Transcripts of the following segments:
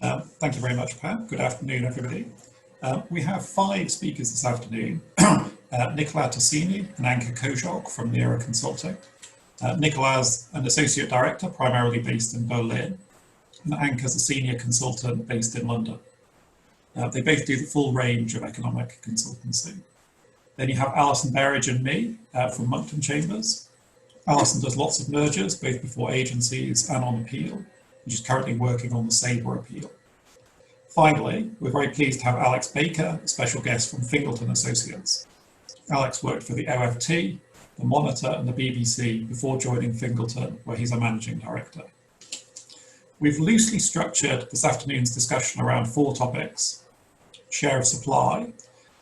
Thank you very much, Pat. Good afternoon, everybody. We have 5 speakers this afternoon. Nicola Tossini and Anka Kozhok from Nera Consulting. Nicola is an associate director, primarily based in Berlin, and Anka is a senior consultant based in London. They both do the full range of economic consultancy. Then you have Alison Berridge and me from Monkton Chambers. Alison does lots of mergers, both before agencies and on appeal, which is currently working on the Sabre appeal. Finally, we're very pleased to have Alex Baker, a special guest from Fingleton Associates. Alex worked for the OFT, the Monitor and the BBC before joining Fingleton, where he's a managing director. We've loosely structured this afternoon's discussion around 4 topics. Share of supply,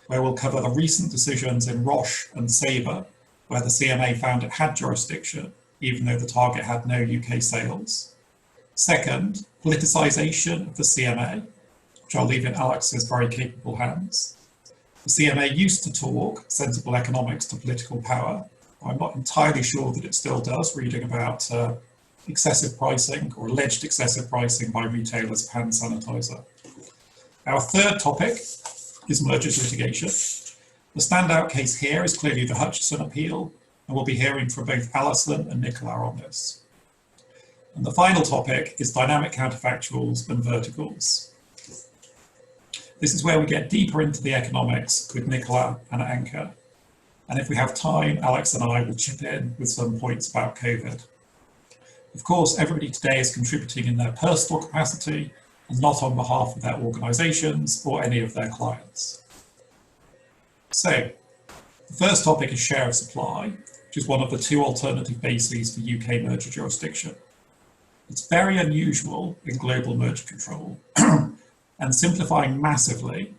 where we'll cover the recent decisions in Roche and Sabre, where the CMA found it had jurisdiction, even though the target had no UK sales. Second, politicisation of the CMA, which I'll leave in Alex's very capable hands. The CMA used to talk sensible economics to political power. I'm not entirely sure that it still does, reading about excessive pricing or alleged excessive pricing by retailers of hand sanitizer. Our third topic is mergers litigation. The standout case here is clearly the Hutchison appeal, and we'll be hearing from both Alison and Nicola on this. And the final topic is dynamic counterfactuals and verticals. This is where we get deeper into the economics with Nicola and Anka. And if we have time, Alex and I will chip in with some points about COVID. Of course, everybody today is contributing in their personal capacity and not on behalf of their organisations or any of their clients. So, the first topic is share of supply, which is one of the 2 alternative bases for UK merger jurisdiction. It's very unusual in global merger control, and simplifying massively,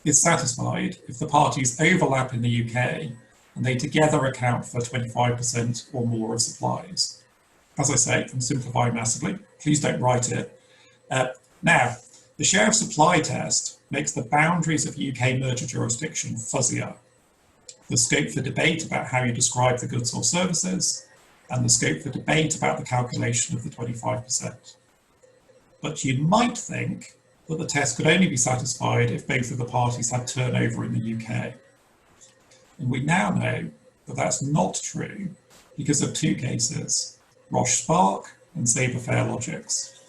is satisfied if the parties overlap in the UK and they together account for 25% or more of supplies. As I say, I'm simplifying massively, please don't write it. Now, the share of supply test makes the boundaries of UK merger jurisdiction fuzzier. The scope for debate about how you describe the goods or services, and the scope for debate about the calculation of the 25%. But you might think that the test could only be satisfied if both of the parties had turnover in the UK. And we now know that that's not true because of 2 cases, Roche Spark and Sabre Fairlogics.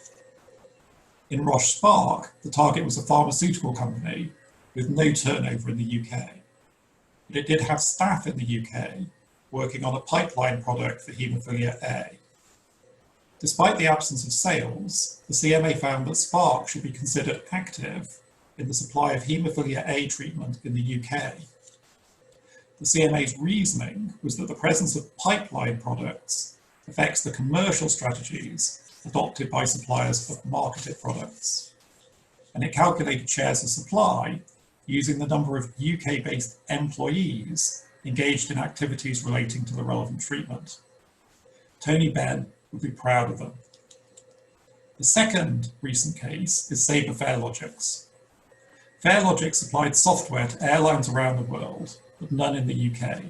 In Roche Spark, the target was a pharmaceutical company with no turnover in the UK, but it did have staff in the UK working on a pipeline product for haemophilia A. Despite the absence of sales, the CMA found that Spark should be considered active in the supply of haemophilia A treatment in the UK. The CMA's reasoning was that the presence of pipeline products affects the commercial strategies adopted by suppliers of marketed products. And it calculated shares of supply using the number of UK-based employees engaged in activities relating to the relevant treatment. Tony Benn would be proud of them. The second recent case is Sabre Fairlogics. Fairlogics supplied software to airlines around the world, but none in the UK.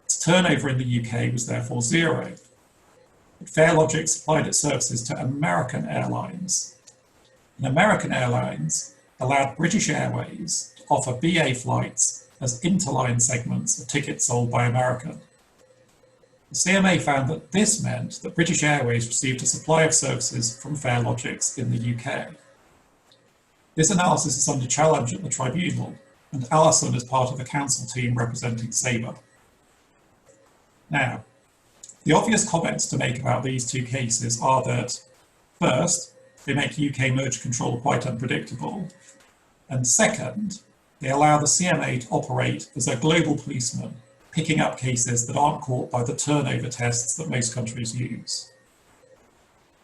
Its turnover in the UK was therefore 0. But Fairlogics supplied its services to American Airlines. And American Airlines allowed British Airways to offer BA flights as interline segments of tickets sold by American. The CMA found that this meant that British Airways received a supply of services from Fairlogics in the UK. This analysis is under challenge at the tribunal, and Alison is part of the counsel team representing Sabre. Now, the obvious comments to make about these 2 cases are that, first, they make UK merger control quite unpredictable, and second, they allow the CMA to operate as a global policeman, picking up cases that aren't caught by the turnover tests that most countries use.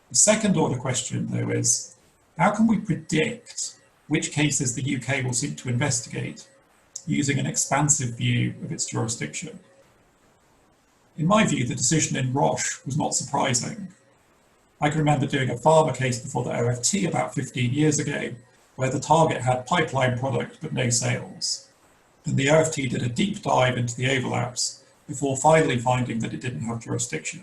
The second order question, though, is how can we predict which cases the UK will seek to investigate using an expansive view of its jurisdiction? In my view, the decision in Roche was not surprising. I can remember doing a pharma case before the OFT about 15 years ago, where the target had pipeline product but no sales. And the OFT did a deep dive into the overlaps before finally finding that it didn't have jurisdiction.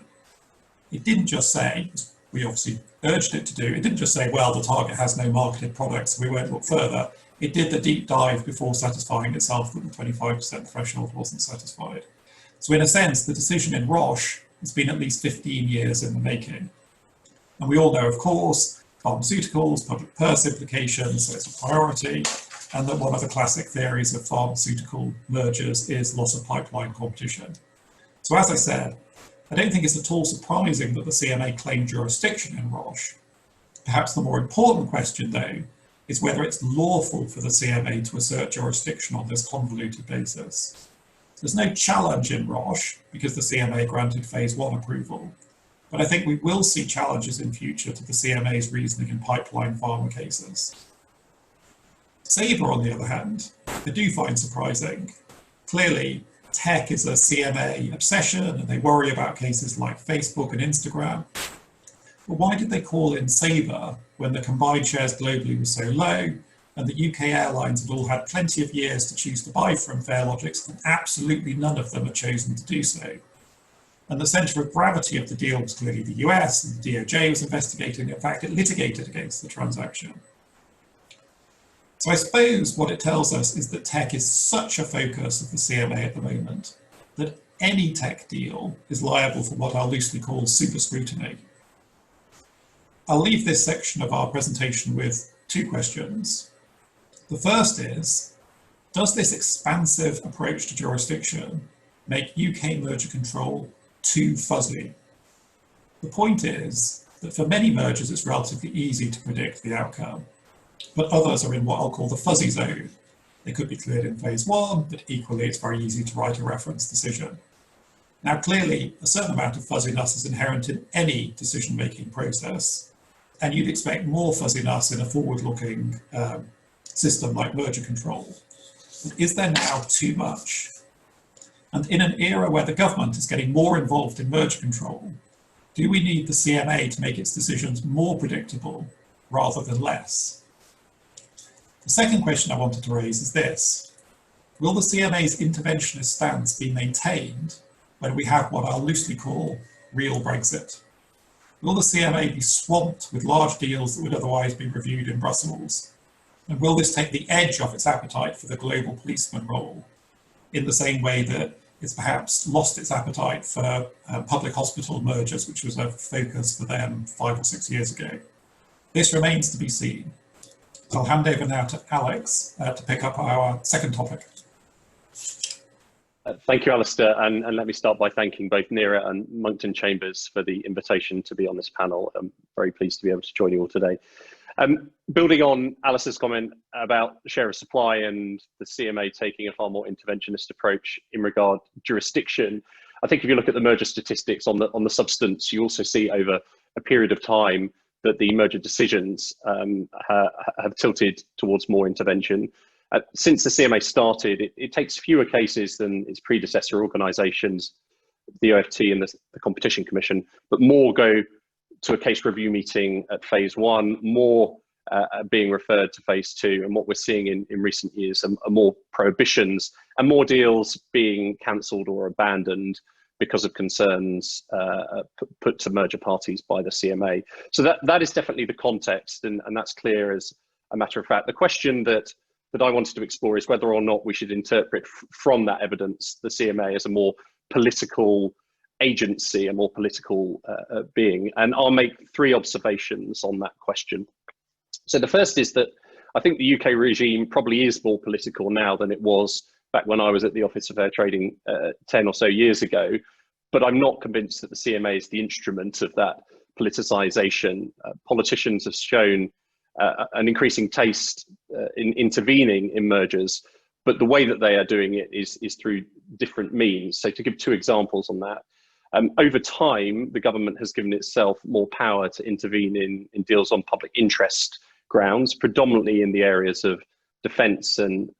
It didn't just say, we obviously urged it to do. It didn't just say, well, the target has no marketed products, so we won't look further. It did the deep dive before satisfying itself that the 25% threshold wasn't satisfied. So in a sense, the decision in Roche has been at least 15 years in the making. And we all know, of course, pharmaceuticals, public purse implications, so it's a priority, and that one of the classic theories of pharmaceutical mergers is loss of pipeline competition. So as I said, I don't think it's at all surprising that the CMA claimed jurisdiction in Roche. Perhaps the more important question, though, is whether it's lawful for the CMA to assert jurisdiction on this convoluted basis. There's no challenge in Roche because the CMA granted phase 1 approval, but I think we will see challenges in future to the CMA's reasoning in pipeline pharma cases. Sabre, on the other hand, I do find surprising. Clearly, tech is a CMA obsession and they worry about cases like Facebook and Instagram. But why did they call in Sabre when the combined shares globally were so low and the UK airlines had all had plenty of years to choose to buy from Fairlogics and absolutely none of them had chosen to do so? And the centre of gravity of the deal was clearly the US, and the DOJ was investigating. In fact, it litigated against the transaction. So I suppose what it tells us is that tech is such a focus of the CMA at the moment that any tech deal is liable for what I'll loosely call super scrutiny. I'll leave this section of our presentation with two questions. The first is, does this expansive approach to jurisdiction make UK merger control too fuzzy? The point is that for many mergers it's relatively easy to predict the outcome, but others are in what I'll call the fuzzy zone. They could be cleared in phase 1, but equally it's very easy to write a reference decision. Now clearly a certain amount of fuzziness is inherent in any decision-making process, and you'd expect more fuzziness in a forward-looking system like merger control. But is there now too much? And in an era where the government is getting more involved in merger control, do we need the CMA to make its decisions more predictable rather than less? The second question I wanted to raise is this. Will the CMA's interventionist stance be maintained when we have what I'll loosely call real Brexit? Will the CMA be swamped with large deals that would otherwise be reviewed in Brussels? And will this take the edge off its appetite for the global policeman role, in the same way that it's perhaps lost its appetite for public hospital mergers, which was a focus for them 5 or 6 years ago? This remains to be seen. I'll hand over now to Alex to pick up our second topic. Thank you, Alistair, and let me start by thanking both Neera and Monckton Chambers for the invitation to be on this panel. I'm very pleased to be able to join you all today. Building on Alistair's comment about share of supply and the CMA taking a far more interventionist approach in regard to jurisdiction, I think if you look at the merger statistics on the substance, you also see over a period of time that the merger decisions have tilted towards more intervention. Since the CMA started, it takes fewer cases than its predecessor organisations, the OFT and the Competition Commission, but more go to a case review meeting at phase 1, more being referred to phase 2, and what we're seeing in recent years are more prohibitions and more deals being cancelled or abandoned because of concerns put to merger parties by the CMA. So that is definitely the context, and that's clear as a matter of fact. The question that I wanted to explore is whether or not we should interpret from that evidence the CMA as a more political agency, a more political being. And I'll make 3 observations on that question. So the first is that I think the UK regime probably is more political now than it was back when I was at the Office of Fair Trading 10 or so years ago, but I'm not convinced that the CMA is the instrument of that politicisation. Politicians have shown an increasing taste in intervening in mergers, but the way that they are doing it is through different means. So to give 2 examples on that, over time, the government has given itself more power to intervene in deals on public interest grounds, predominantly in the areas of defence and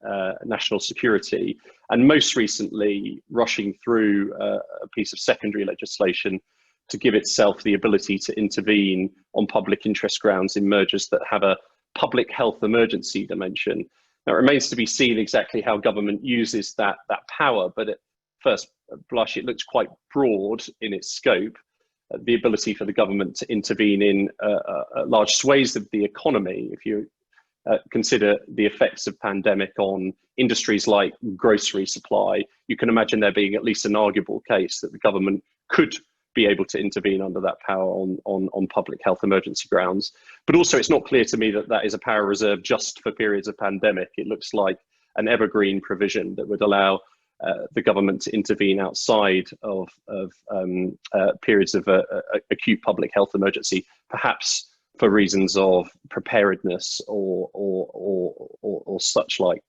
national security, and most recently rushing through a piece of secondary legislation to give itself the ability to intervene on public interest grounds in mergers that have a public health emergency dimension. Now, it remains to be seen exactly how government uses that power, but at first blush, it looks quite broad in its scope. the ability for the government to intervene in large swathes of the economy. If you consider the effects of pandemic on industries like grocery supply, you can imagine there being at least an arguable case that the government could be able to intervene under that power on public health emergency grounds. But also, it's not clear to me that that is a power reserved just for periods of pandemic. It looks like an evergreen provision that would allow the government to intervene outside of periods of acute public health emergency, perhaps for reasons of preparedness or such like.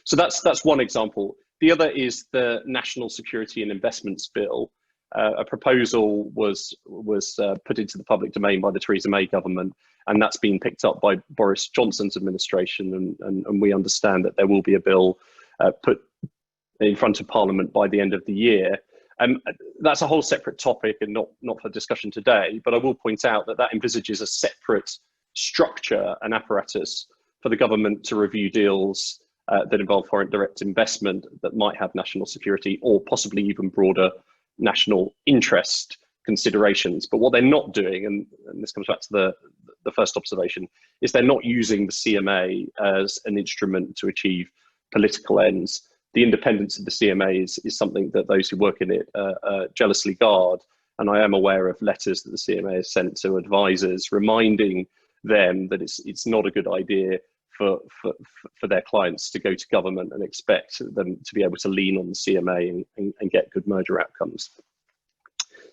So that's one example. The other is the National Security and Investments Bill. A proposal was put into the public domain by the Theresa May government, and that's been picked up by Boris Johnson's administration, and we understand that there will be a bill put in front of Parliament by the end of the year. That's a whole separate topic and not for discussion today, but I will point out that that envisages a separate structure and apparatus for the government to review deals that involve foreign direct investment that might have national security or possibly even broader national interest considerations. But what they're not doing, and this comes back to the first observation, is they're not using the CMA as an instrument to achieve political ends. The independence of the CMA is something that those who work in it jealously guard. And I am aware of letters that the CMA has sent to advisors reminding them that it's not a good idea for their clients to go to government and expect them to be able to lean on the CMA and get good merger outcomes.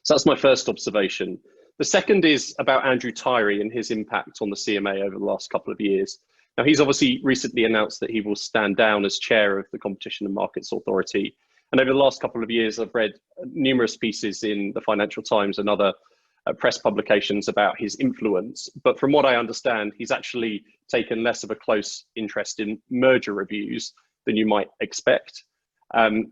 So that's my first observation. The second is about Andrew Tyree and his impact on the CMA over the last couple of years. Now, he's obviously recently announced that he will stand down as chair of the Competition and Markets Authority. And over the last couple of years, I've read numerous pieces in the Financial Times and other press publications about his influence. But from what I understand, he's actually taken less of a close interest in merger reviews than you might expect. And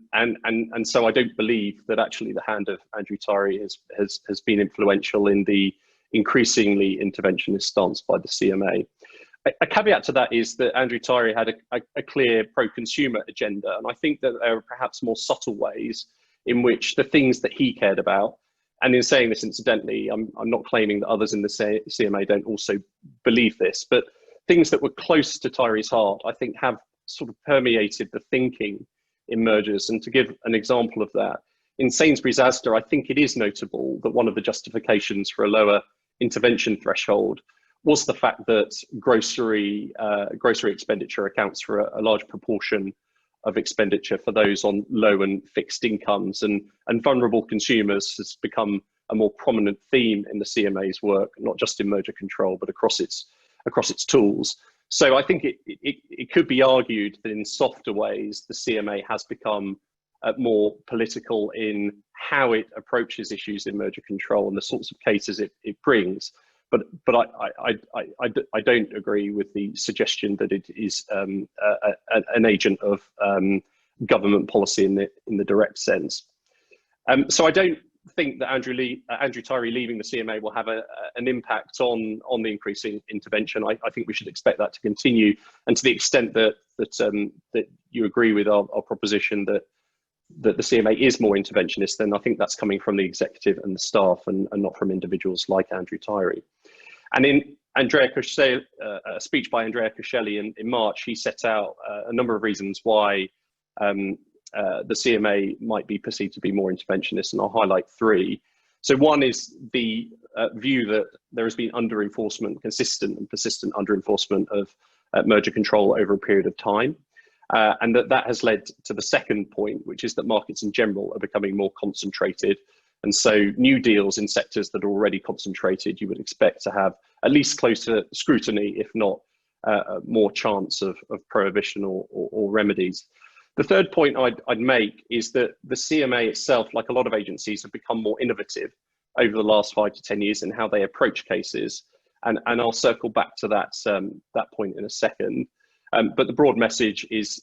so I don't believe that actually the hand of Andrew Tyree has been influential in the increasingly interventionist stance by the CMA. A caveat to that is that Andrew Tyree had a clear pro-consumer agenda, and I think that there are perhaps more subtle ways in which the things that he cared about, and in saying this incidentally, I'm not claiming that others in the CMA don't also believe this, but things that were close to Tyree's heart, I think, have sort of permeated the thinking in mergers. And to give an example of that, in Sainsbury's Asda, I think it is notable that one of the justifications for a lower intervention threshold was the fact that grocery expenditure accounts for a large proportion of expenditure for those on low and fixed incomes, and vulnerable consumers has become a more prominent theme in the CMA's work, not just in merger control, but across its tools. So I think it could be argued that in softer ways, the CMA has become more political in how it approaches issues in merger control and the sorts of cases it brings. But I don't agree with the suggestion that it is an agent of government policy in the direct sense. So I don't think that Andrew Tyree leaving the CMA will have an impact on the increasing intervention. I think we should expect that to continue, and to the extent that you agree with our proposition that the CMA is more interventionist, then I think that's coming from the executive and the staff, and not from individuals like Andrew Tyree. And in a speech by Andrea Coscelli in March, he set out a number of reasons why the CMA might be perceived to be more interventionist, and I'll highlight three. So one is the view that there has been consistent and persistent under-enforcement of merger control over a period of time. And that has led to the second point, which is that markets in general are becoming more concentrated. And so new deals in sectors that are already concentrated, you would expect to have at least closer scrutiny, if not more chance of prohibition or remedies. The third point I'd make is that the CMA itself, like a lot of agencies, have become more innovative over the last 5 to 10 years in how they approach cases. And I'll circle back to that point in a second. But the broad message is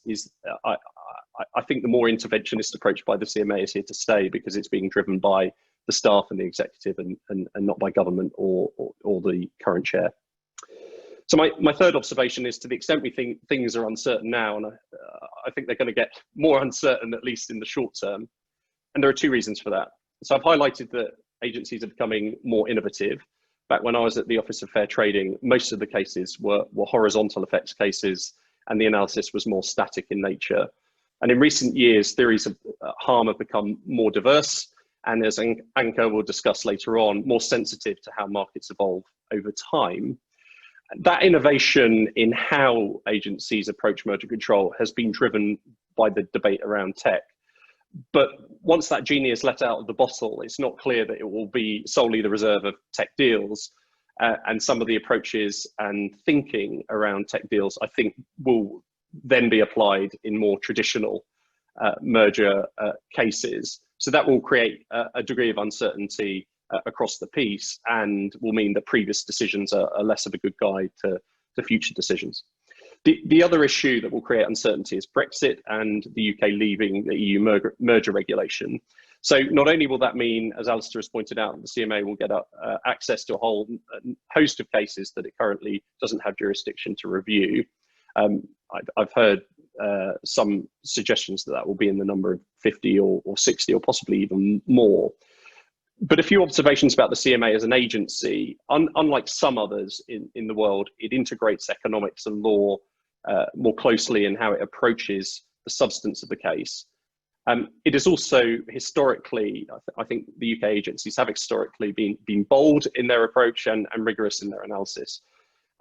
I think the more interventionist approach by the CMA is here to stay, because it's being driven by the staff and the executive and not by government or the current chair. So my third observation is, to the extent we think things are uncertain now, and I think they're going to get more uncertain, at least in the short term. And there are two reasons for that. So I've highlighted that agencies are becoming more innovative. Back when I was at the Office of Fair Trading, most of the cases were horizontal effects cases, and the analysis was more static in nature. And in recent years, theories of harm have become more diverse, and as Anke will discuss later on, more sensitive to how markets evolve over time. That innovation in how agencies approach merger control has been driven by the debate around tech. But once that genie is let out of the bottle, it's not clear that it will be solely the reserve of tech deals. And some of the approaches and thinking around tech deals, I think, will then be applied in more traditional merger cases. So that will create a degree of uncertainty across the piece, and will mean that previous decisions are less of a good guide to future decisions. The other issue that will create uncertainty is Brexit and the UK leaving the EU merger regulation. So not only will that mean, as Alistair has pointed out, the CMA will get access to a whole host of cases that it currently doesn't have jurisdiction to review. I've heard some suggestions that will be in the number of 50 or 60 or possibly even more. But a few observations about the CMA as an agency. Unlike some others in the world, it integrates economics and law more closely in how it approaches the substance of the case. It is also historically, I think the UK agencies have historically been bold in their approach and rigorous in their analysis.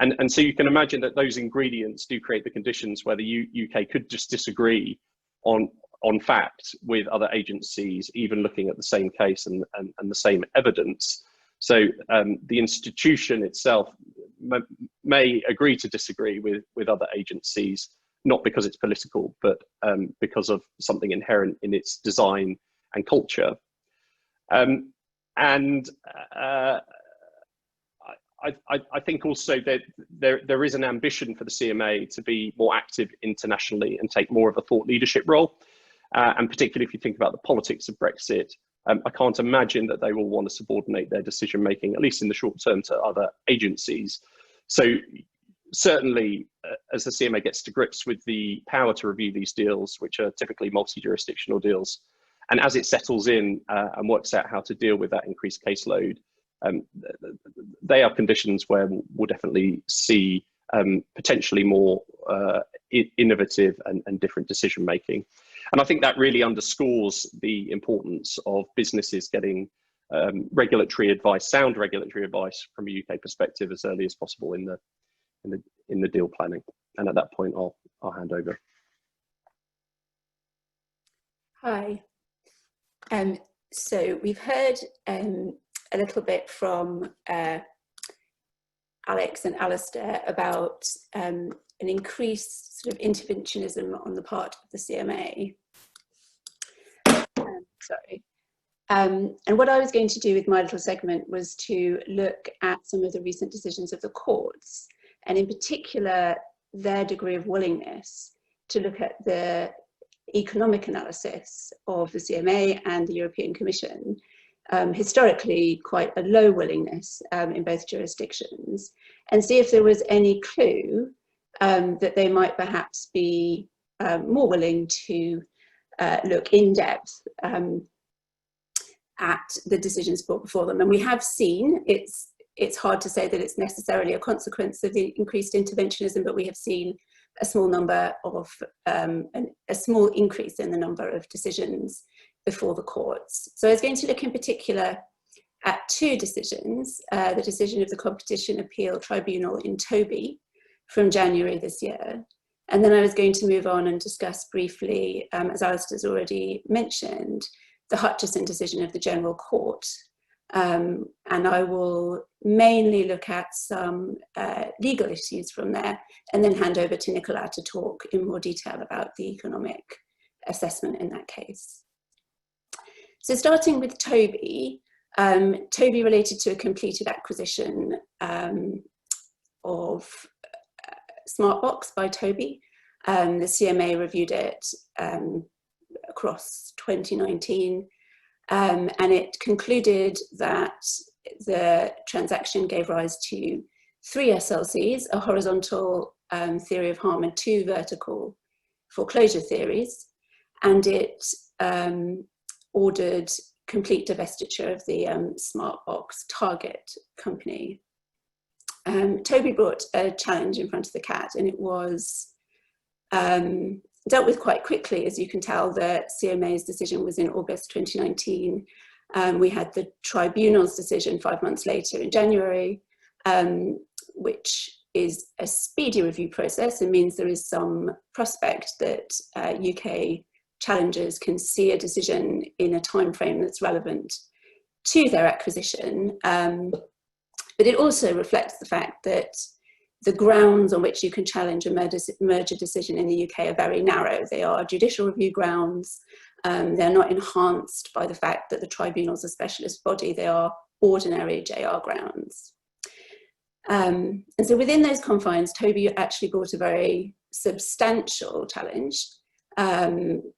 And so you can imagine that those ingredients do create the conditions where the UK could just disagree on fact with other agencies, even looking at the same case and the same evidence. So the institution itself may agree to disagree with other agencies, not because it's political, but because of something inherent in its design and culture. I think also that there is an ambition for the CMA to be more active internationally and take more of a thought leadership role. And particularly if you think about the politics of Brexit, I can't imagine that they will want to subordinate their decision making, at least in the short term, to other agencies. So certainly, as the CMA gets to grips with the power to review these deals, which are typically multi-jurisdictional deals, and as it settles in and works out how to deal with that increased caseload, they are conditions where we'll definitely see potentially more innovative and different decision making. And I think that really underscores the importance of businesses getting regulatory advice, sound regulatory advice from a UK perspective as early as possible in the deal planning. And at that point, I'll hand over. Hi. So we've heard a little bit from Alex and Alistair about an increased sort of interventionism on the part of the CMA. And what I was going to do with my little segment was to look at some of the recent decisions of the courts, and in particular, their degree of willingness to look at the economic analysis of the CMA and the European Commission. Historically, quite a low willingness in both jurisdictions, and see if there was any clue that they might perhaps be more willing to look in depth at the decisions brought before them. And we have seen, it's hard to say that it's necessarily a consequence of the increased interventionism, but we have seen a small number of, a small increase in the number of decisions before the courts. So I was going to look in particular at two decisions, the decision of the Competition Appeal Tribunal in Toby from January this year. And then I was going to move on and discuss briefly, as Alistair's already mentioned, the Hutchison decision of the General Court. And I will mainly look at some legal issues from there, and then hand over to Nicola to talk in more detail about the economic assessment in that case. So starting with Toby, Toby related to a completed acquisition of Smartbox by Toby. The CMA reviewed it across 2019, and it concluded that the transaction gave rise to 3 SLCs, a horizontal theory of harm and 2 vertical foreclosure theories, and it ordered complete divestiture of the Smartbox Target company. Toby brought a challenge in front of the CAT, and it was dealt with quite quickly. As you can tell, the CMA's decision was in August 2019. We had the tribunal's decision 5 months later in January, which is a speedy review process and means there is some prospect that UK challengers can see a decision in a time frame that's relevant to their acquisition. But it also reflects the fact that the grounds on which you can challenge a merger decision in the UK are very narrow. They are judicial review grounds. They're not enhanced by the fact that the tribunal's a specialist body. They are ordinary JR grounds. And so within those confines, Toby actually brought a very substantial challenge,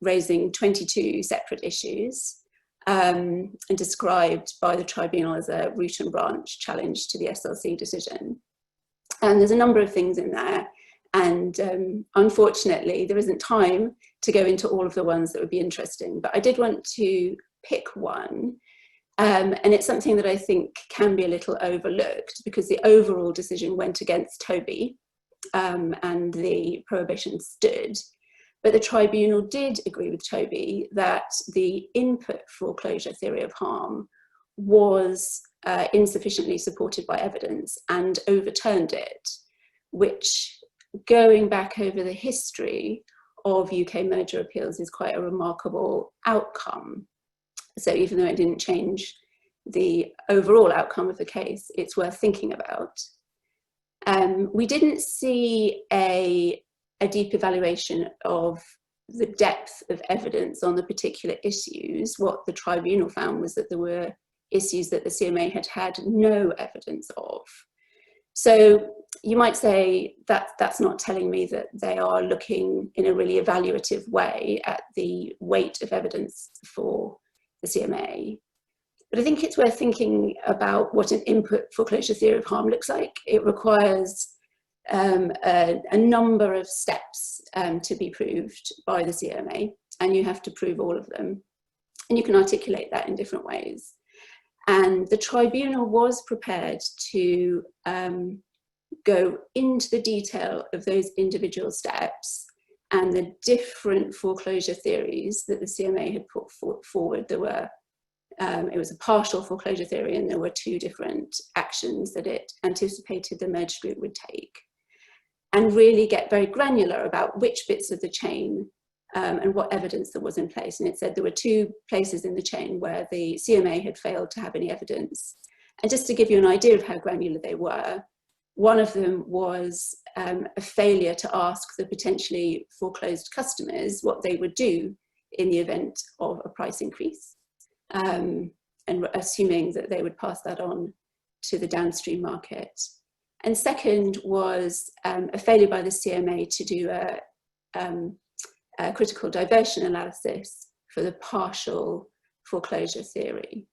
raising 22 separate issues, and described by the tribunal as a root and branch challenge to the SLC decision. And there's a number of things in there, and unfortunately there isn't time to go into all of the ones that would be interesting, but I did want to pick one, and it's something that I think can be a little overlooked because the overall decision went against Toby, and the prohibition stood. But the tribunal did agree with Toby that the input foreclosure theory of harm was insufficiently supported by evidence and overturned it, which, going back over the history of UK merger appeals, is quite a remarkable outcome. So even though it didn't change the overall outcome of the case, it's worth thinking about. We didn't see a deep evaluation of the depth of evidence on the particular issues. What the tribunal found was that there were issues that the CMA had had no evidence of. So you might say that that's not telling me that they are looking in a really evaluative way at the weight of evidence for the CMA. But I think it's worth thinking about what an input foreclosure theory of harm looks like. It requires a number of steps to be proved by the CMA, and you have to prove all of them. And you can articulate that in different ways. And the tribunal was prepared to go into the detail of those individual steps and the different foreclosure theories that the CMA had put forward. There were, it was a partial foreclosure theory, and there were 2 different actions that it anticipated the merged group would take, and really get very granular about which bits of the chain and what evidence there was in place. And it said there were 2 places in the chain where the CMA had failed to have any evidence. And just to give you an idea of how granular they were, one of them was a failure to ask the potentially foreclosed customers what they would do in the event of a price increase, and assuming that they would pass that on to the downstream market. And second was a failure by the CMA to do a critical diversion analysis for the partial foreclosure theory.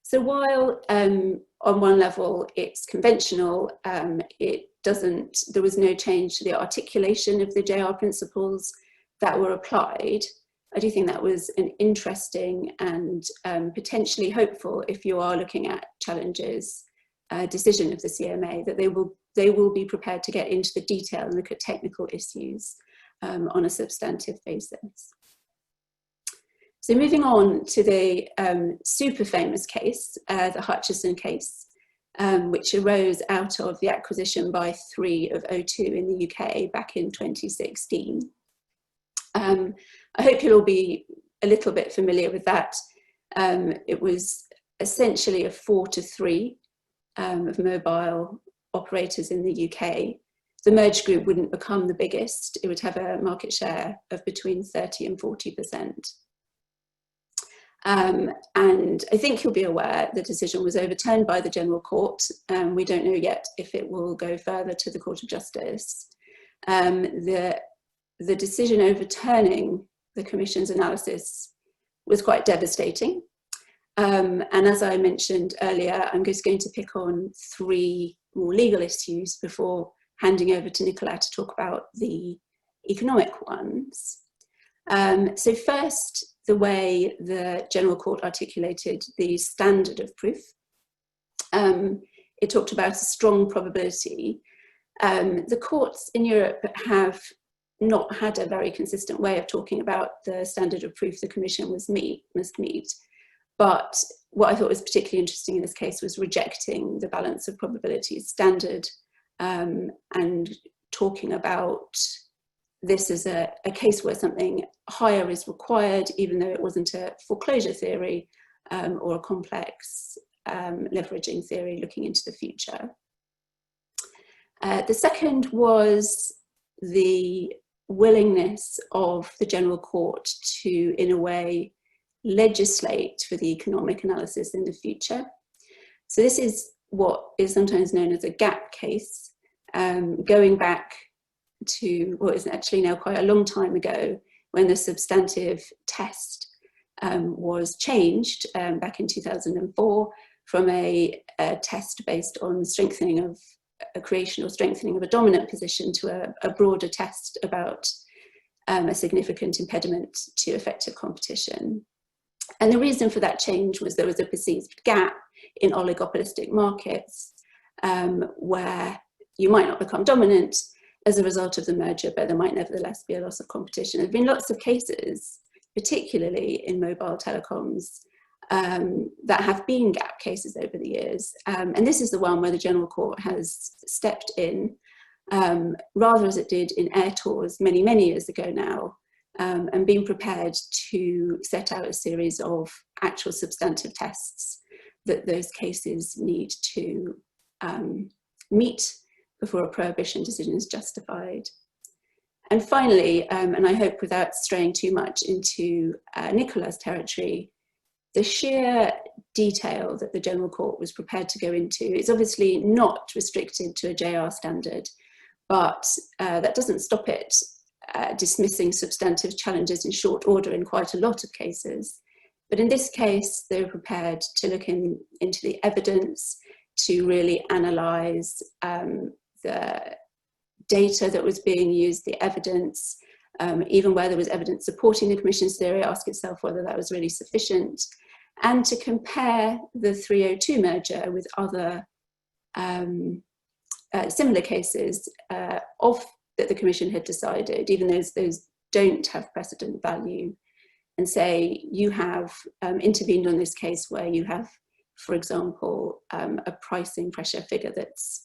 So while on one level it's conventional, there was no change to the articulation of the JR principles that were applied. I do think that was an interesting and potentially hopeful, if you are looking at challenges, decision of the CMA, that they will be prepared to get into the detail and look at technical issues on a substantive basis. So moving on to the super famous case, the Hutchison case, which arose out of the acquisition by 3 of O2 in the UK back in 2016. I hope you'll all be a little bit familiar with that. It was essentially a 4-3 of mobile operators in the UK. The merged group wouldn't become the biggest. It would have a market share of between 30 and 40%. And I think you'll be aware the decision was overturned by the General Court. We don't know yet if it will go further to the Court of Justice. The decision overturning the Commission's analysis was quite devastating. And as I mentioned earlier, I'm just going to pick on 3 more legal issues before handing over to Nicola to talk about the economic ones. So first, the way the General Court articulated the standard of proof. It talked about a strong probability. The courts in Europe have not had a very consistent way of talking about the standard of proof the Commission must meet. But what I thought was particularly interesting in this case was rejecting the balance of probabilities standard and talking about this as a case where something higher is required, even though it wasn't a foreclosure theory or a complex leveraging theory looking into the future. The second was the willingness of the General Court to, in a way, legislate for the economic analysis in the future. So this is what is sometimes known as a gap case, going back to what is actually now quite a long time ago, when the substantive test was changed back in 2004 from a test based on strengthening of a creation or strengthening of a dominant position to a broader test about a significant impediment to effective competition. And the reason for that change was there was a perceived gap in oligopolistic markets where you might not become dominant as a result of the merger, but there might nevertheless be a loss of competition. There have been lots of cases, particularly in mobile telecoms, that have been gap cases over the years. And this is the one where the General Court has stepped in, rather as it did in Airtours many, many years ago now, and been prepared to set out a series of actual substantive tests that those cases need to meet before a prohibition decision is justified. And finally, and I hope without straying too much into Nicola's territory, the sheer detail that the General Court was prepared to go into is obviously not restricted to a JR standard, but that doesn't stop it dismissing substantive challenges in short order in quite a lot of cases. But in this case, they were prepared to look into the evidence, to really analyse the data that was being used, the evidence, even where there was evidence supporting the Commission's theory, ask itself whether that was really sufficient, and to compare the 302 merger with other similar cases that the Commission had decided, even though those don't have precedent value, and say you have intervened on this case where you have, for example, a pricing pressure figure that's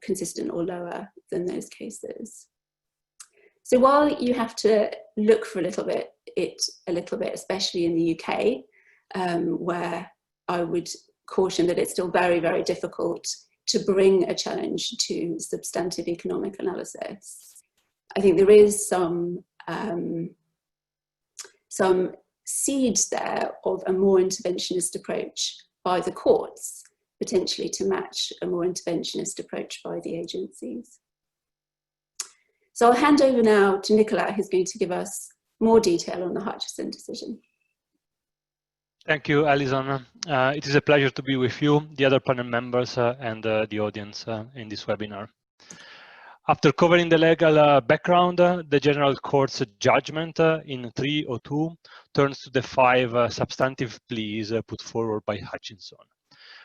consistent or lower than those cases. So while you have to look for a little bit, especially in the UK, where I would caution that it's still very, very difficult to bring a challenge to substantive economic analysis, I think there is some seeds there of a more interventionist approach by the courts, potentially to match a more interventionist approach by the agencies. So I'll hand over now to Nicola, who's going to give us more detail on the Hutchison decision. Thank you, Alison. It is a pleasure to be with you, the other panel members, and the audience in this webinar. After covering the legal background, the General Court's judgment in 302 turns to the 5 substantive pleas put forward by Hutchison,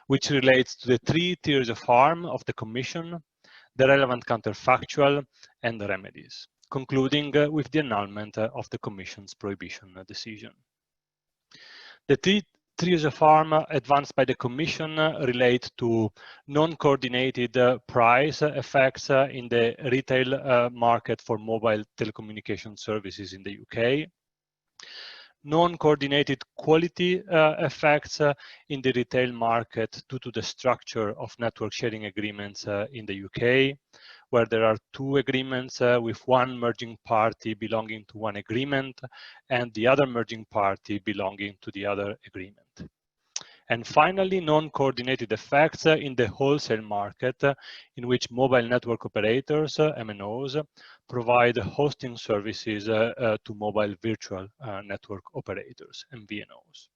which relates to the 3 tiers of harm of the Commission, the relevant counterfactual, and the remedies, concluding with the annulment of the Commission's prohibition decision. The 3 tiers of harm advanced by the Commission relate to non-coordinated price effects in the retail market for mobile telecommunication services in the UK, non-coordinated quality effects in the retail market due to the structure of network sharing agreements in the UK, where there are 2 agreements with one merging party belonging to one agreement and the other merging party belonging to the other agreement. And finally, non-coordinated effects in the wholesale market in which mobile network operators, MNOs, provide hosting services to mobile virtual network operators, MVNOs.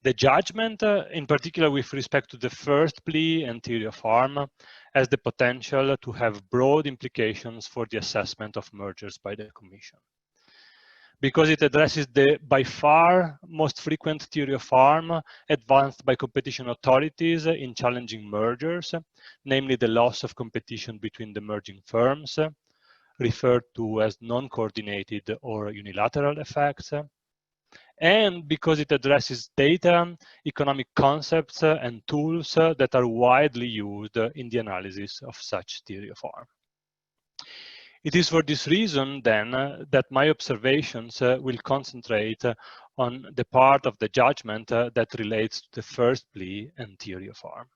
The judgment, in particular with respect to the first plea and theory of harm, has the potential to have broad implications for the assessment of mergers by the Commission. because it addresses the by far most frequent theory of harm advanced by competition authorities in challenging mergers, namely the loss of competition between the merging firms, referred to as non-coordinated or unilateral effects, and because it addresses data, economic concepts, and tools that are widely used in the analysis of such theory of harm. It is for this reason, then, that my observations will concentrate on the part of the judgment that relates to the first plea and theory of harm.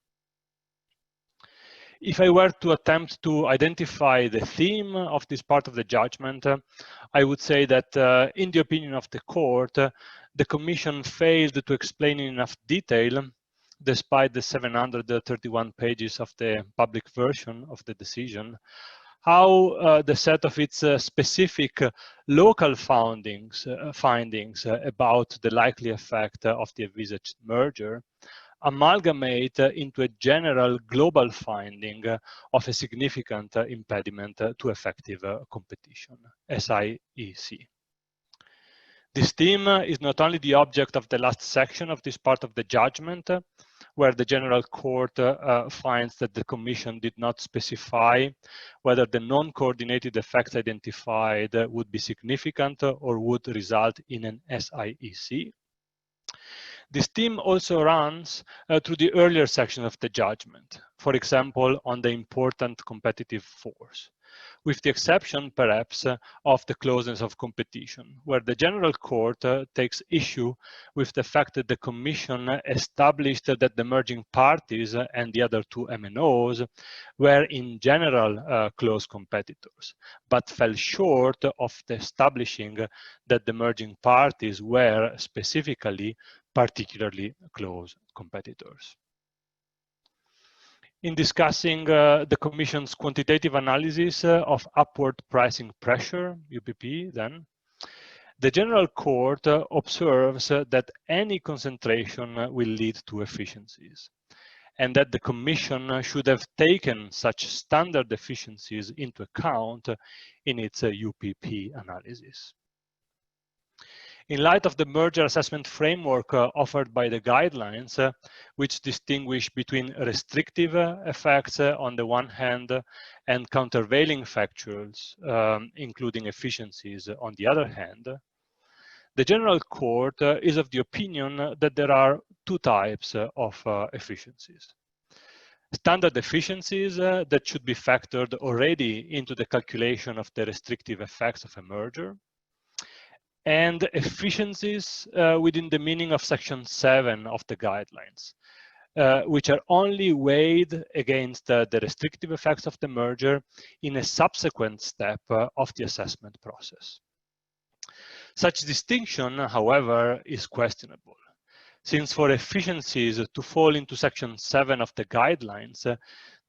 If I were to attempt to identify the theme of this part of the judgment, I would say that in the opinion of the court, the Commission failed to explain in enough detail, despite the 731 pages of the public version of the decision, how the set of its specific local findings about the likely effect of the envisaged merger amalgamate into a general global finding of a significant impediment to effective competition, SIEC. This theme is not only the object of the last section of this part of the judgment, where the General Court finds that the Commission did not specify whether the non-coordinated effects identified would be significant or would result in an SIEC. This theme also runs through the earlier section of the judgment, for example, on the important competitive force, with the exception, perhaps, of the closeness of competition, where the General Court takes issue with the fact that the Commission established that the merging parties and the other two MNOs were in general close competitors, but fell short of establishing that the merging parties were specifically particularly close competitors. In discussing the Commission's quantitative analysis of upward pricing pressure, UPP, then, the General Court observes that any concentration will lead to efficiencies, and that the Commission should have taken such standard efficiencies into account in its UPP analysis. In light of the merger assessment framework offered by the guidelines, which distinguish between restrictive effects on the one hand and countervailing factors, including efficiencies on the other hand, the General Court is of the opinion that there are two types of efficiencies. Standard efficiencies that should be factored already into the calculation of the restrictive effects of a merger, and efficiencies within the meaning of Section 7 of the guidelines, which are only weighed against the restrictive effects of the merger in a subsequent step of the assessment process. Such distinction, however, is questionable, since for efficiencies to fall into Section 7 of the guidelines,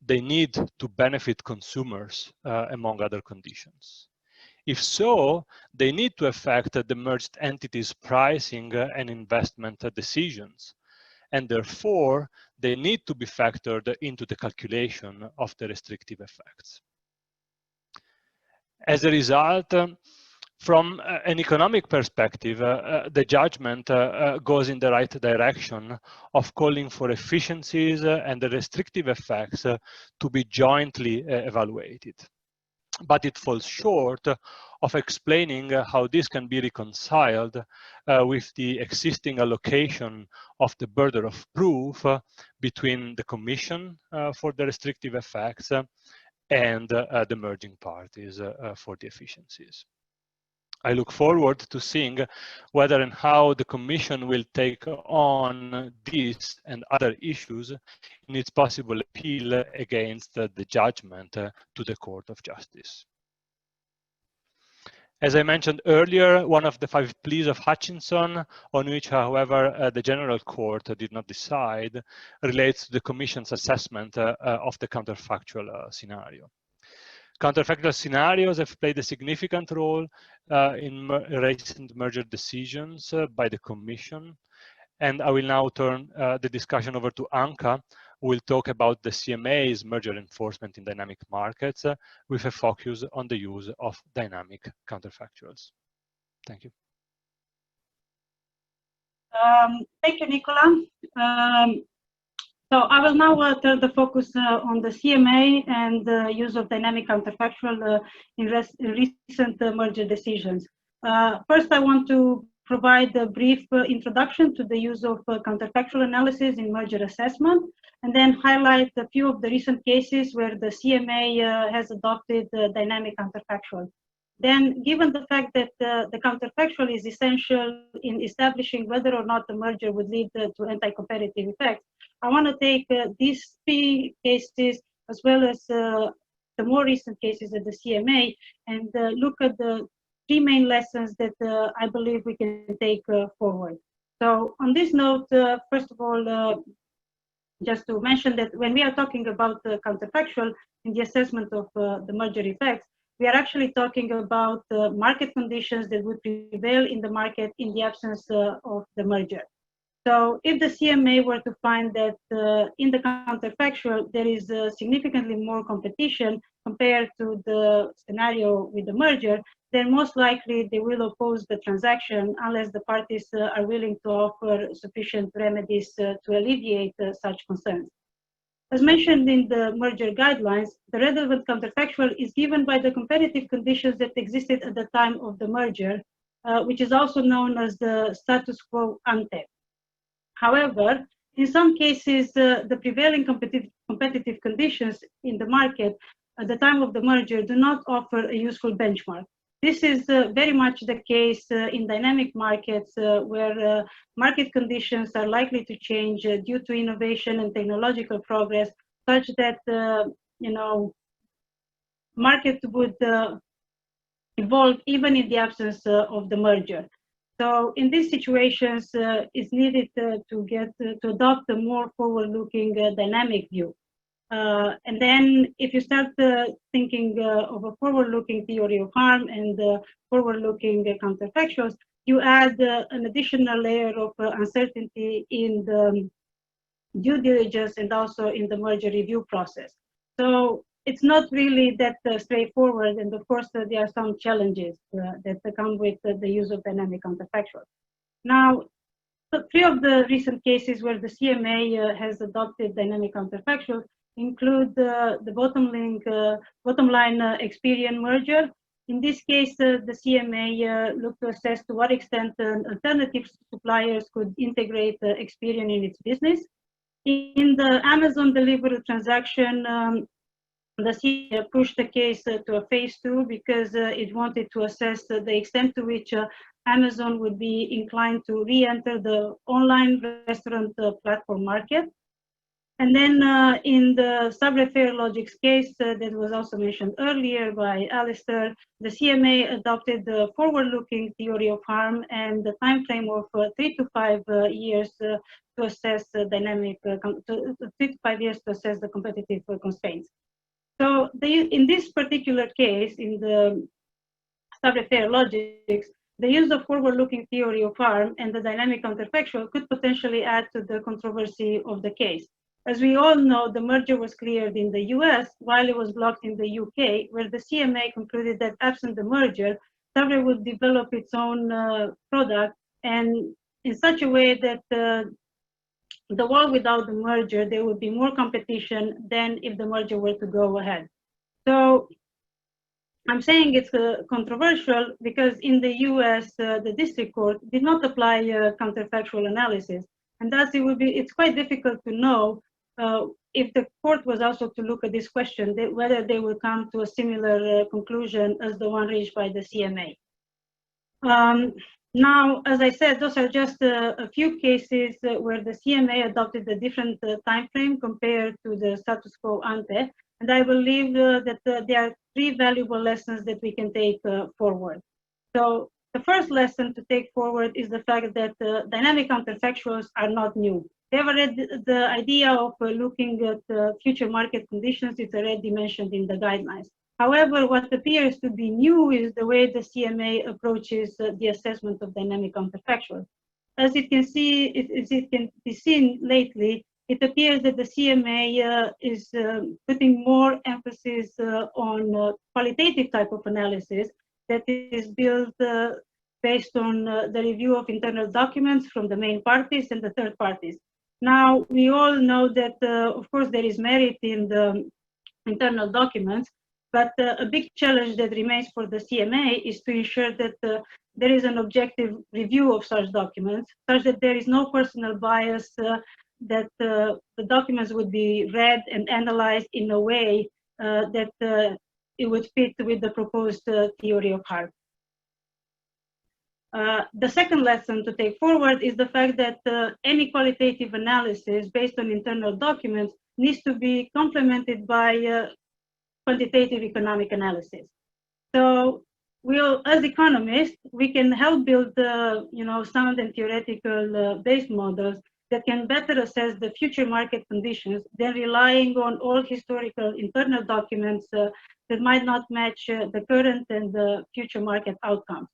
they need to benefit consumers, among other conditions. If so, they need to affect the merged entities' pricing and investment decisions, and therefore they need to be factored into the calculation of the restrictive effects. As a result, from an economic perspective, the judgment goes in the right direction of calling for efficiencies and the restrictive effects to be jointly evaluated. But it falls short of explaining how this can be reconciled with the existing allocation of the burden of proof between the Commission for the restrictive effects and the merging parties for the efficiencies. I look forward to seeing whether and how the Commission will take on these and other issues in its possible appeal against the judgment to the Court of Justice. As I mentioned earlier, one of the 5 pleas of Hutchinson, on which, however, the General Court did not decide, relates to the Commission's assessment of the counterfactual scenario. Counterfactual scenarios have played a significant role in recent merger decisions by the Commission. And I will now turn the discussion over to Anka, who will talk about the CMA's merger enforcement in dynamic markets with a focus on the use of dynamic counterfactuals. Thank you. Thank you, Nicola. So I will now turn the focus on the CMA and the use of dynamic counterfactual in recent merger decisions. First, I want to provide a brief introduction to the use of counterfactual analysis in merger assessment, and then highlight a few of the recent cases where the CMA has adopted dynamic counterfactual. Then, given the fact that the counterfactual is essential in establishing whether or not the merger would lead to anti-competitive effects, I want to take these three cases as well as the more recent cases at the CMA and look at the three main lessons that I believe we can take forward. So on this note, first of all, just to mention that when we are talking about counterfactual in the assessment of the merger effects, we are actually talking about market conditions that would prevail in the market in the absence of the merger. So if the CMA were to find that in the counterfactual there is significantly more competition compared to the scenario with the merger, then most likely they will oppose the transaction unless the parties are willing to offer sufficient remedies to alleviate such concerns. As mentioned in the merger guidelines, the relevant counterfactual is given by the competitive conditions that existed at the time of the merger, which is also known as the status quo ante. However, in some cases, the prevailing competitive conditions in the market at the time of the merger do not offer a useful benchmark. This is very much the case in dynamic markets where market conditions are likely to change due to innovation and technological progress, such that market would evolve even in the absence of the merger. So in these situations, it's needed to adopt a more forward-looking dynamic view. And then if you start thinking of a forward-looking theory of harm and forward-looking counterfactuals, you add an additional layer of uncertainty in the due diligence and also in the merger review process. So it's not really that straightforward, and of course there are some challenges that come with the use of dynamic counterfactuals. Now, three of the recent cases where the CMA has adopted dynamic counterfactuals include the bottom line Experian merger. In this case, the CMA looked to assess to what extent alternative suppliers could integrate Experian in its business. In the Amazon Deliveroo transaction, the CMA pushed the case to a phase 2 because it wanted to assess the extent to which Amazon would be inclined to re-enter the online restaurant platform market. And then in the Sabre Farelogix case that was also mentioned earlier by Alistair, the CMA adopted the forward-looking theory of harm and the time frame of 3 to 5 years to assess dynamic, 3 to 5 years to assess the competitive constraints. So in this particular case, in the Sabre Farelogix, the use of forward-looking theory of harm and the dynamic counterfactual could potentially add to the controversy of the case. As we all know, the merger was cleared in the US while it was blocked in the UK, where the CMA concluded that absent the merger, Sabre would develop its own product, and in such a way that the world without the merger, there would be more competition than if the merger were to go ahead. So I'm saying it's controversial because in the US, the district court did not apply counterfactual analysis. And thus it's quite difficult to know if the court was also to look at this question, whether they will come to a similar conclusion as the one reached by the CMA. Now, as I said, those are just a few cases where the CMA adopted a different time frame compared to the status quo ante, and I believe that there are three valuable lessons that we can take forward. So the first lesson to take forward is the fact that dynamic counterfactuals are not new. They've already, the idea of looking at future market conditions is already mentioned in the guidelines. However, what appears to be new is the way the CMA approaches the assessment of dynamic counterfactuals. As it can be seen lately, it appears that the CMA is putting more emphasis on qualitative type of analysis that is built based on the review of internal documents from the main parties and the third parties. Now, we all know that, of course, there is merit in the internal documents, but a big challenge that remains for the CMA is to ensure that there is an objective review of such documents, such that there is no personal bias, that the documents would be read and analyzed in a way that it would fit with the proposed theory of harm. The second lesson to take forward is the fact that any qualitative analysis based on internal documents needs to be complemented by quantitative economic analysis. So as economists, we can help build sound and theoretical based models that can better assess the future market conditions than relying on all historical internal documents that might not match the current and the future market outcomes.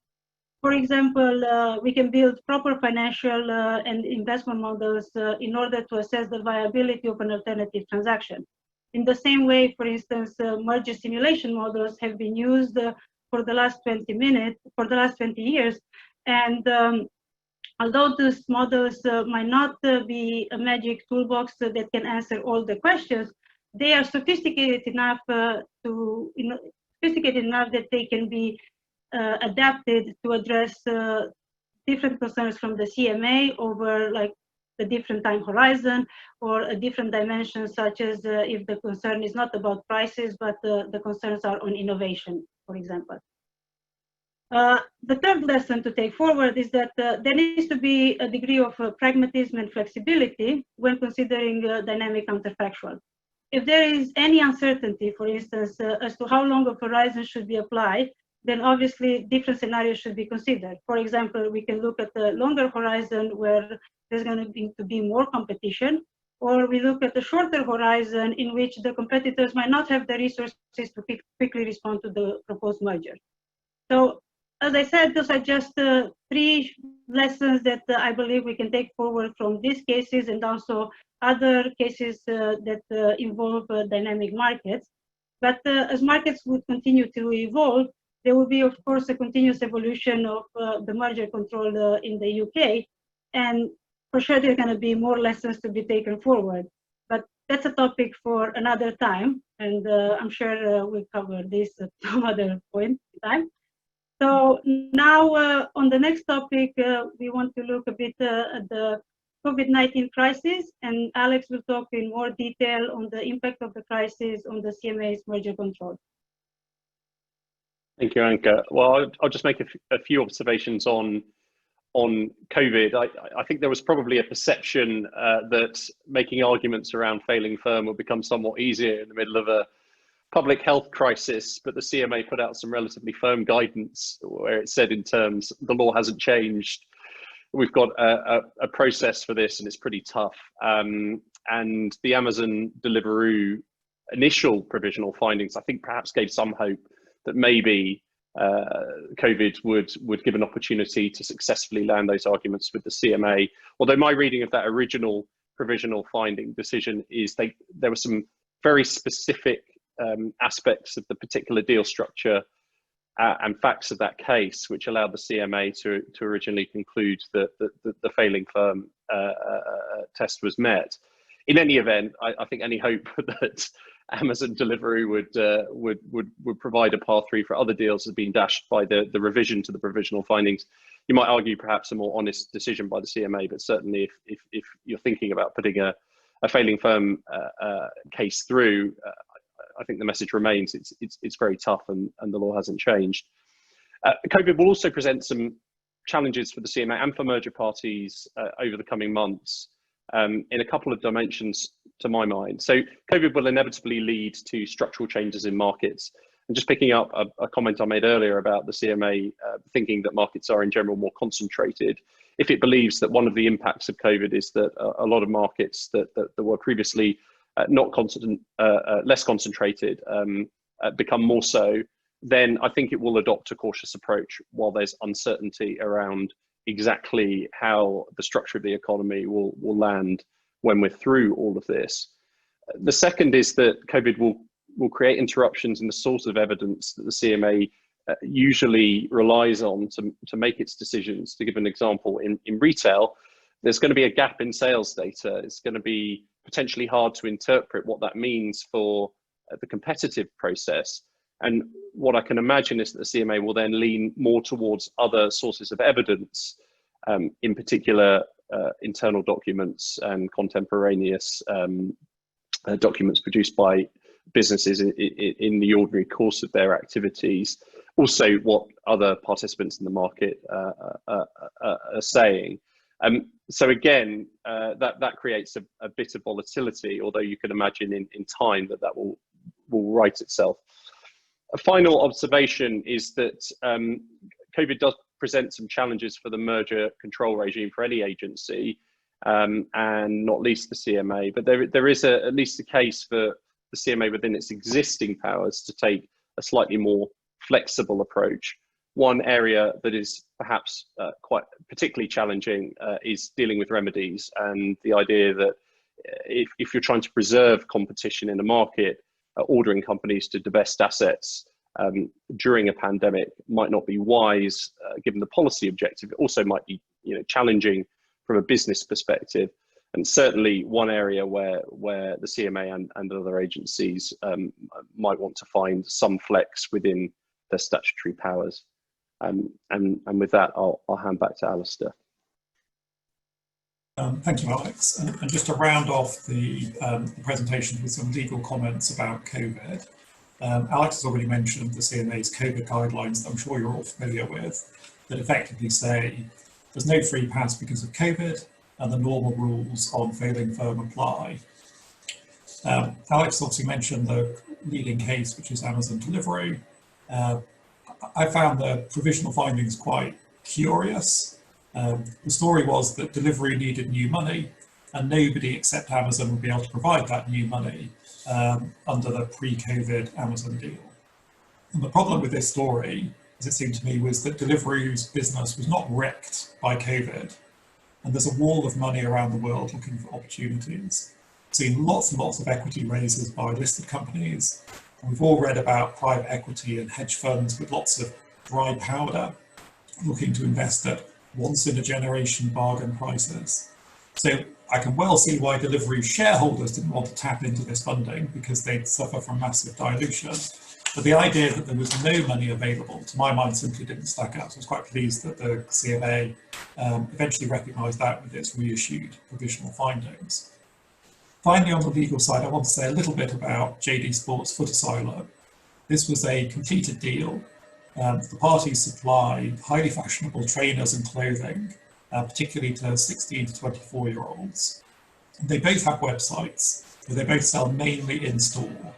For example, we can build proper financial and investment models in order to assess the viability of an alternative transaction. In the same way, for instance, merger simulation models have been used for the last 20 years. And although these models might not be a magic toolbox that can answer all the questions, they are sophisticated enough that they can be adapted to address different concerns from the CMA over the different time horizon or a different dimension, such as if the concern is not about prices, but the concerns are on innovation, for example. The third lesson to take forward is that there needs to be a degree of pragmatism and flexibility when considering dynamic counterfactual. If there is any uncertainty, for instance, as to how long a horizon should be applied, then obviously different scenarios should be considered. For example, we can look at the longer horizon where there's going to be more competition, or we look at the shorter horizon in which the competitors might not have the resources to quickly respond to the proposed merger. So, as I said, those are just three lessons that I believe we can take forward from these cases and also other cases that involve dynamic markets. But as markets would continue to evolve, there will be, of course, a continuous evolution of the merger control in the UK. And for sure, there are going to be more lessons to be taken forward. But that's a topic for another time. And I'm sure we'll cover this at some other point in time. So now on the next topic, we want to look a bit at the COVID-19 crisis. And Alex will talk in more detail on the impact of the crisis on the CMA's merger control. Thank you, Anka. Well, I'll just make a few observations on COVID. I think there was probably a perception that making arguments around failing firm would become somewhat easier in the middle of a public health crisis, but the CMA put out some relatively firm guidance where it said in terms, the law hasn't changed. We've got a process for this and it's pretty tough. And the Amazon Deliveroo initial provisional findings, I think perhaps gave some hope that maybe COVID would give an opportunity to successfully land those arguments with the CMA. Although my reading of that original provisional finding decision is there were some very specific aspects of the particular deal structure and facts of that case, which allowed the CMA to originally conclude that the failing firm test was met. In any event, I think any hope that Amazon Deliveroo would provide a path through for other deals has been dashed by the revision to the provisional findings. You might argue perhaps a more honest decision by the CMA, but certainly if you're thinking about putting a failing firm case through, I think the message remains it's very tough and the law hasn't changed. COVID will also present some challenges for the CMA and for merger parties over the coming months. In a couple of dimensions to my mind. So COVID will inevitably lead to structural changes in markets. And just picking up a comment I made earlier about the CMA thinking that markets are in general more concentrated. If it believes that one of the impacts of COVID is that a lot of markets that were previously less concentrated become more so, then I think it will adopt a cautious approach while there's uncertainty around exactly how the structure of the economy will land when we're through all of this. The second is that COVID will create interruptions in the source of evidence that the CMA usually relies on to make its decisions. To give an example, in retail, there's going to be a gap in sales data. It's going to be potentially hard to interpret what that means for the competitive process. And what I can imagine is that the CMA will then lean more towards other sources of evidence, in particular internal documents and contemporaneous documents produced by businesses in the ordinary course of their activities. Also, what other participants in the market are saying. So again, that creates a bit of volatility, although you can imagine in time that will right itself. A final observation is that COVID does present some challenges for the merger control regime for any agency, and not least the CMA. But there is at least a case for the CMA within its existing powers to take a slightly more flexible approach. One area that is perhaps quite particularly challenging is dealing with remedies, and the idea that if you're trying to preserve competition in a market, ordering companies to divest assets during a pandemic might not be wise, given the policy objective. It also might be, challenging from a business perspective, and certainly one area where the CMA and other agencies might want to find some flex within their statutory powers. And with that, I'll hand back to Alistair. Thank you, Alex. And just to round off the presentation with some legal comments about COVID, Alex has already mentioned the CMA's COVID guidelines that I'm sure you're all familiar with, that effectively say there's no free pass because of COVID, and the normal rules on failing firm apply. Alex obviously mentioned the leading case, which is Amazon Deliveroo. I found the provisional findings quite curious. The story was that Deliveroo needed new money, and nobody except Amazon would be able to provide that new money under the pre-COVID Amazon deal. And the problem with this story, as it seemed to me, was that Deliveroo's business was not wrecked by COVID. And there's a wall of money around the world looking for opportunities. We've seen lots and lots of equity raises by listed companies. And we've all read about private equity and hedge funds with lots of dry powder looking to invest at once-in-a-generation bargain prices. So I can well see why Deliveroo shareholders didn't want to tap into this funding, because they'd suffer from massive dilution. But the idea that there was no money available, to my mind, simply didn't stack up. So I was quite pleased that the CMA eventually recognised that with its reissued provisional findings. Finally, on the legal side, I want to say a little bit about JD Sports Footasylum. This was a completed deal. The parties supplied highly fashionable trainers and clothing, particularly to 16 to 24-year-olds. They both have websites, but they both sell mainly in-store.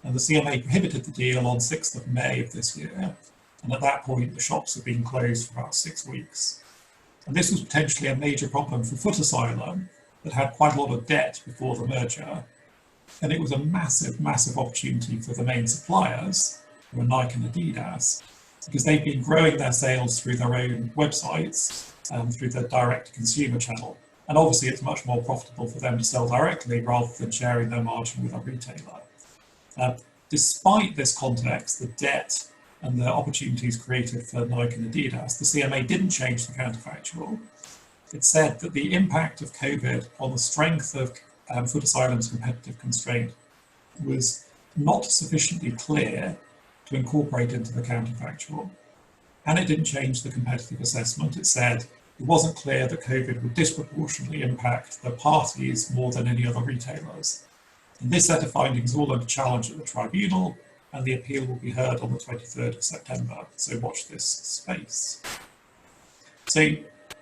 And the CMA prohibited the deal on 6th of May of this year. And at that point, the shops had been closed for about 6 weeks. And this was potentially a major problem for Footasylum, that had quite a lot of debt before the merger. And it was a massive, massive opportunity for the main suppliers, who were Nike and Adidas, because they've been growing their sales through their own websites, through the direct-to-consumer channel. And obviously, it's much more profitable for them to sell directly rather than sharing their margin with a retailer. Despite this context, the debt and the opportunities created for Nike and Adidas, the CMA didn't change the counterfactual. It said that the impact of COVID on the strength of Footasylum's competitive constraint was not sufficiently clear to incorporate into the counterfactual. And it didn't change the competitive assessment. It said it wasn't clear that COVID would disproportionately impact the parties more than any other retailers. And this set of findings all under challenge at the tribunal, and the appeal will be heard on the 23rd of September. So watch this space. So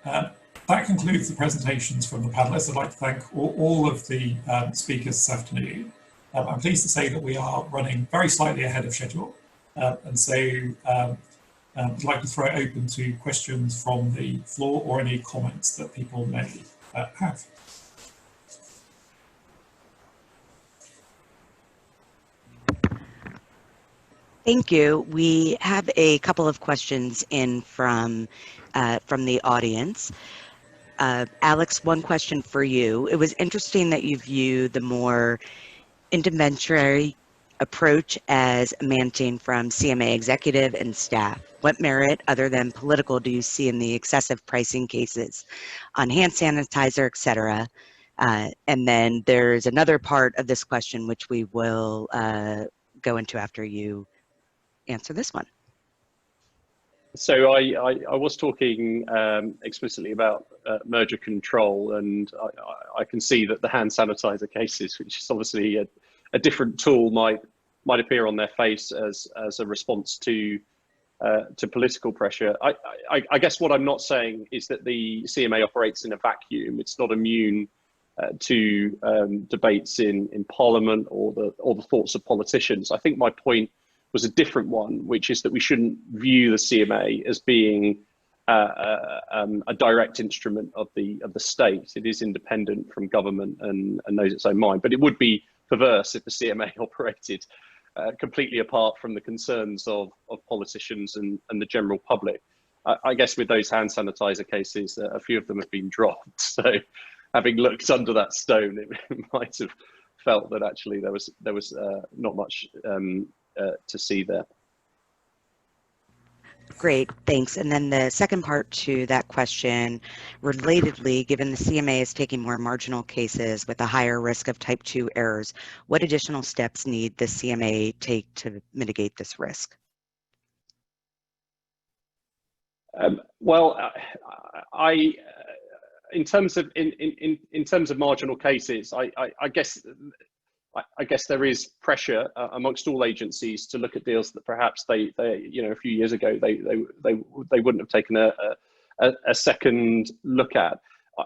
that concludes the presentations from the panelists. I'd like to thank all of the speakers this afternoon. I'm pleased to say that we are running very slightly ahead of schedule. And so I'd like to throw it open to questions from the floor or any comments that people may have. Thank you. We have a couple of questions in from the audience. Alex, one question for you. It was interesting that you view the more interventionary approach as Mantine from CMA executive and staff. What merit other than political do you see in the excessive pricing cases on hand sanitizer, et cetera? And then there's another part of this question which we will go into after you answer this one. So I was talking explicitly about merger control, and I can see that the hand sanitizer cases, which is obviously a different tool, might appear on their face as a response to political pressure. I guess what I'm not saying is that the CMA operates in a vacuum. It's not immune to debates in Parliament or the thoughts of politicians. I think my point was a different one, which is that we shouldn't view the CMA as being a direct instrument of the state. It is independent from government and knows its own mind. But it would be perverse if the CMA operated completely apart from the concerns of politicians and the general public. I guess with those hand sanitizer cases, a few of them have been dropped. So having looked under that stone, it might have felt that actually there was not much to see there. Great, thanks. And then the second part to that question, relatedly, given the CMA is taking more marginal cases with a higher risk of type 2 errors, what additional steps need the CMA take to mitigate this risk? Well, in terms of marginal cases, I guess there is pressure amongst all agencies to look at deals that perhaps they a few years ago they wouldn't have taken a second look at.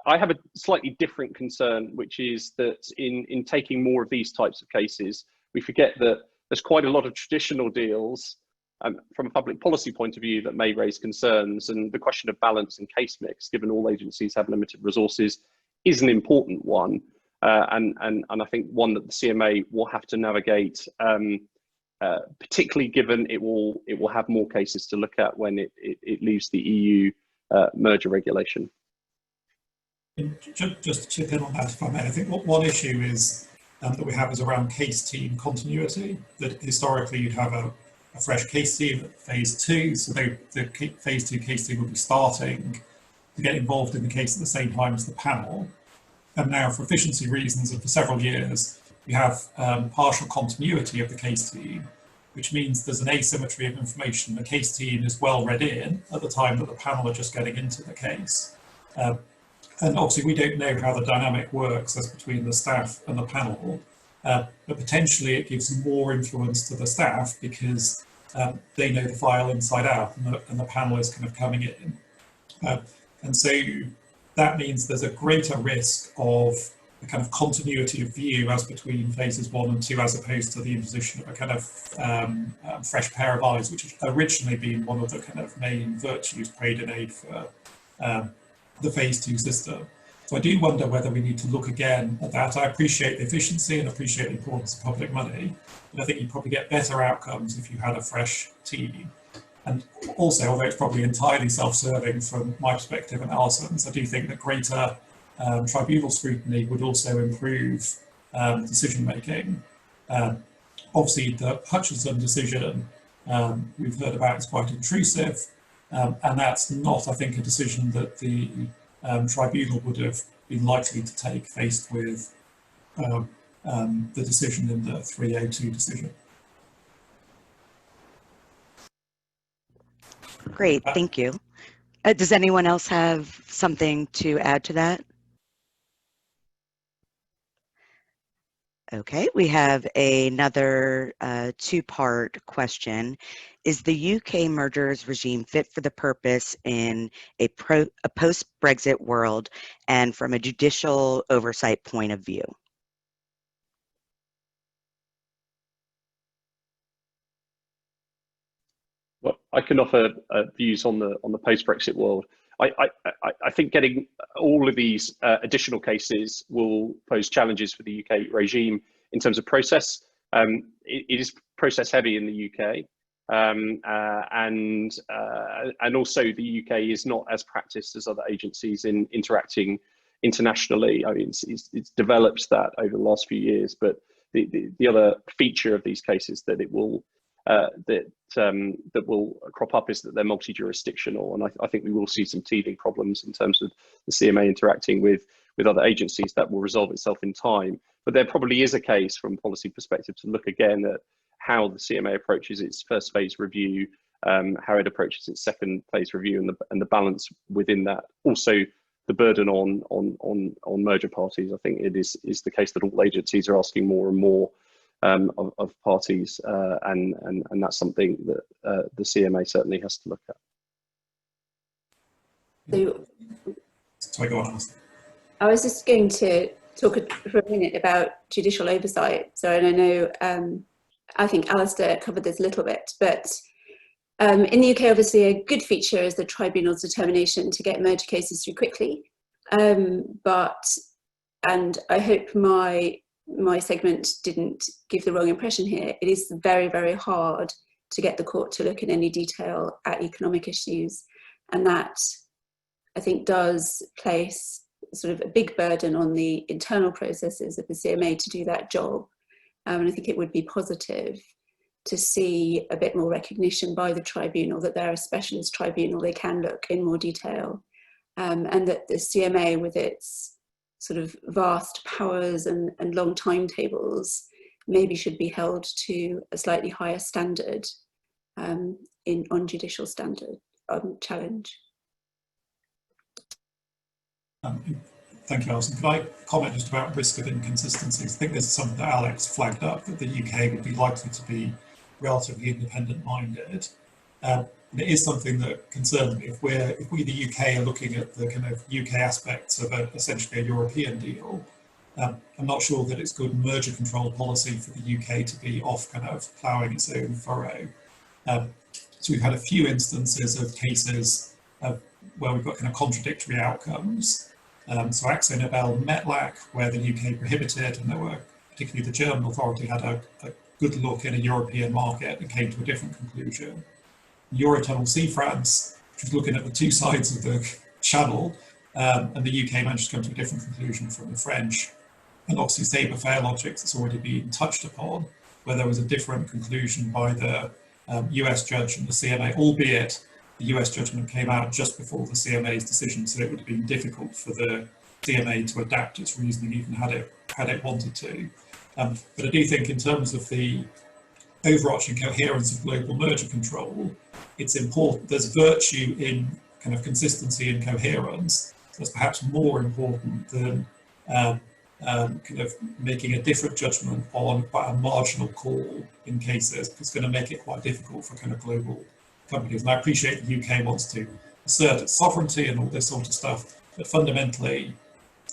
I have a slightly different concern, which is that in taking more of these types of cases, we forget that there's quite a lot of traditional deals from a public policy point of view that may raise concerns, and the question of balance and case mix, given all agencies have limited resources, is an important one. And I think one that the CMA will have to navigate, particularly given it will have more cases to look at when it leaves the EU merger regulation. Just to chip in on that, if I may, I think one issue is that we have is around case team continuity. That historically you'd have a fresh case team at phase 2, so the phase 2 case team will be starting to get involved in the case at the same time as the panel. And now, for efficiency reasons, and for several years, we have partial continuity of the case team, which means there's an asymmetry of information. The case team is well read in at the time that the panel are just getting into the case. And obviously, we don't know how the dynamic works as between the staff and the panel, but potentially it gives more influence to the staff because they know the file inside out, and the panel is kind of coming in. And so that means there's a greater risk of a kind of continuity of view as between phases 1 and 2, as opposed to the imposition of a kind of fresh pair of eyes, which has originally been one of the kind of main virtues prayed in aid for the phase 2 system. So I do wonder whether we need to look again at that. I appreciate the efficiency and appreciate the importance of public money, but I think you'd probably get better outcomes if you had a fresh team. And also, although it's probably entirely self-serving from my perspective and Alison's, I do think that greater tribunal scrutiny would also improve decision-making. Obviously, the Hutchinson decision we've heard about is quite intrusive, and that's not, I think, a decision that the tribunal would have been likely to take faced with the decision in the 302 decision. Great, thank you. Does anyone else have something to add to that? Okay, we have another two-part question. Is the UK mergers regime fit for the purpose in a post-Brexit world and from a judicial oversight point of view? Well, I can offer views on the post-Brexit world. I think getting all of these additional cases will pose challenges for the UK regime in terms of process. It is process heavy in the UK, and also the UK is not as practiced as other agencies in interacting internationally. I mean, it's developed that over the last few years, but the other feature of these cases that it will that will crop up is that they're multi-jurisdictional, and I think we will see some teething problems in terms of the CMA interacting with other agencies. That will resolve itself in time, but there probably is a case from a policy perspective to look again at how the CMA approaches its first phase review, how it approaches its second phase review, and the balance within that. Also, the burden on merger parties. I think it is the case that all agencies are asking more and more of parties, and that's something that the CMA certainly has to look at. So, Sorry, go on. I was just going to talk for a minute about judicial oversight. So, and I know I think Alistair covered this a little bit, but in the UK, obviously, a good feature is the tribunal's determination to get merger cases through quickly. And I hope my segment didn't give the wrong impression here. It is very, very hard to get the court to look in any detail at economic issues, and that I think does place sort of a big burden on the internal processes of the CMA to do that job. And I think it would be positive to see a bit more recognition by the tribunal that they're a specialist tribunal, they can look in more detail, and that the CMA, with its sort of vast powers and long timetables, maybe should be held to a slightly higher standard on judicial standard challenge. Thank you, Alison. Could I comment just about risk of inconsistencies? I think this is something that Alex flagged up, that the UK would be likely to be relatively independent-minded. And it is something that concerns me. If we, the UK, are looking at the kind of UK aspects of essentially a European deal, I'm not sure that it's good merger control policy for the UK to be off kind of ploughing its own furrow. So we've had a few instances of cases where we've got kind of contradictory outcomes. So Akzo Nobel Metlac, where the UK prohibited, and there were, particularly the German authority had a good look in a European market and came to a different conclusion. Eurotunnel Sea France, which was looking at the two sides of the channel, and the UK managed to come to a different conclusion from the French. And obviously Sabre Fairlogics, that's already been touched upon, where there was a different conclusion by the US judge and the CMA, albeit the US judgment came out just before the CMA's decision, so it would have been difficult for the CMA to adapt its reasoning, even had it wanted to. But I do think in terms of the overarching coherence of global merger control, it's important. There's virtue in kind of consistency and coherence. That's perhaps more important than kind of making a different judgment on quite a marginal call in cases. It's going to make it quite difficult for kind of global companies. And I appreciate the UK wants to assert its sovereignty and all this sort of stuff, but fundamentally,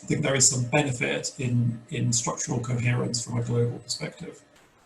I think there is some benefit in structural coherence from a global perspective.